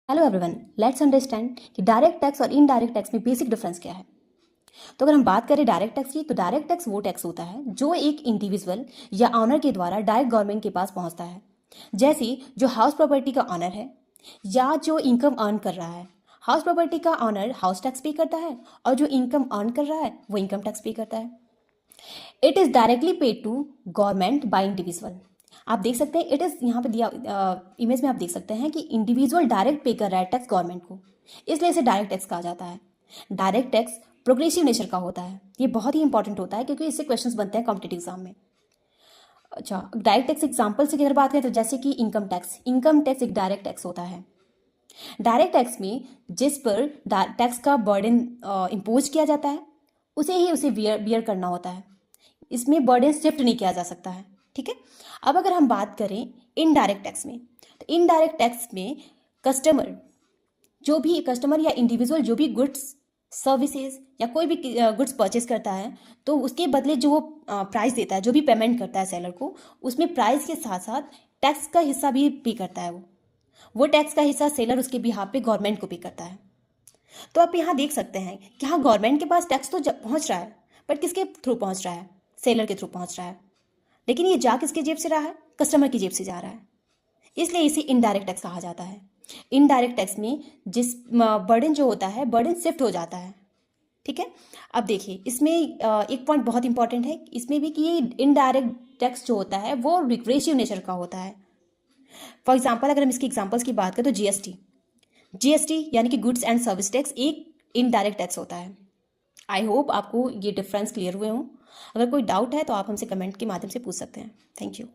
Hello everyone, let's understand कि direct tax और indirect tax में बेसिक डिफरेंस क्या है। तो अगर हम बात करें डायरेक्ट टैक्स की, तो डायरेक्ट टैक्स वो टैक्स होता है जो एक इंडिविजुअल या ऑनर के द्वारा डायरेक्ट गवर्नमेंट के पास पहुंचता है। जैसे जो हाउस प्रॉपर्टी का ऑनर है या जो इनकम अर्न कर रहा है। हाउस प्रॉपर्टी का ऑनर हाउस टैक्स पे करता है और जो इनकम अर्न कर रहा है वो इनकम टैक्स पे करता है। It is directly paid to government by individual. आप देख सकते हैं, इट इज़ यहाँ पे दिया इमेज में आप देख सकते हैं कि इंडिविजुअल डायरेक्ट पे कर रहा है टैक्स गवर्नमेंट को, इसलिए इसे डायरेक्ट टैक्स कहा जाता है। डायरेक्ट टैक्स प्रोग्रेसिव नेचर का होता है। ये बहुत ही इंपॉर्टेंट होता है क्योंकि इससे क्वेश्चंस बनते हैं कॉम्पिटेटिव एग्जाम में। अच्छा, डायरेक्ट टैक्स एग्जाम्पल से अगर बात करें तो जैसे कि इनकम टैक्स एक डायरेक्ट टैक्स होता है। डायरेक्ट टैक्स में जिस पर टैक्स का बर्डन इम्पोज किया जाता है उसे बियर करना होता है। इसमें बर्डन शिफ्ट नहीं किया जा सकता है। ठीक है, अब अगर हम बात करें इनडायरेक्ट टैक्स में, तो इनडायरेक्ट टैक्स में कस्टमर या इंडिविजुअल जो भी गुड्स सर्विसेज या कोई भी गुड्स परचेज करता है, तो उसके बदले जो वो प्राइस देता है, जो भी पेमेंट करता है सेलर को, उसमें प्राइस के साथ साथ टैक्स का हिस्सा भी पे करता है। वो टैक्स का हिस्सा सेलर उसके बिहाफ पे गवर्नमेंट को पे करता है। तो आप यहाँ देख सकते हैं कि हाँ, गवर्नमेंट के पास टैक्स तो पहुँच रहा है, बट किसके थ्रू पहुँच रहा है? सेलर के थ्रू पहुँच रहा है। लेकिन ये जा किसके जेब से रहा है? कस्टमर की जेब से जा रहा है। इसलिए इसे इनडायरेक्ट टैक्स कहा जाता है। इनडायरेक्ट टैक्स में जिस बर्डन जो होता है, बर्डन शिफ्ट हो जाता है। ठीक है, अब देखिए इसमें एक पॉइंट बहुत इंपॉर्टेंट है इसमें भी कि ये इनडायरेक्ट टैक्स जो होता है वो रिग्रेसिव नेचर का होता है। फॉर एग्जाम्पल अगर हम इसकी एग्जाम्पल्स की बात करें तो जीएसटी यानी कि गुड्स एंड सर्विस टैक्स एक इनडायरेक्ट टैक्स होता है। आई होप आपको ये डिफरेंस क्लियर हुए हों। अगर कोई डाउट है तो आप हमसे कमेंट के माध्यम से पूछ सकते हैं। Thank you.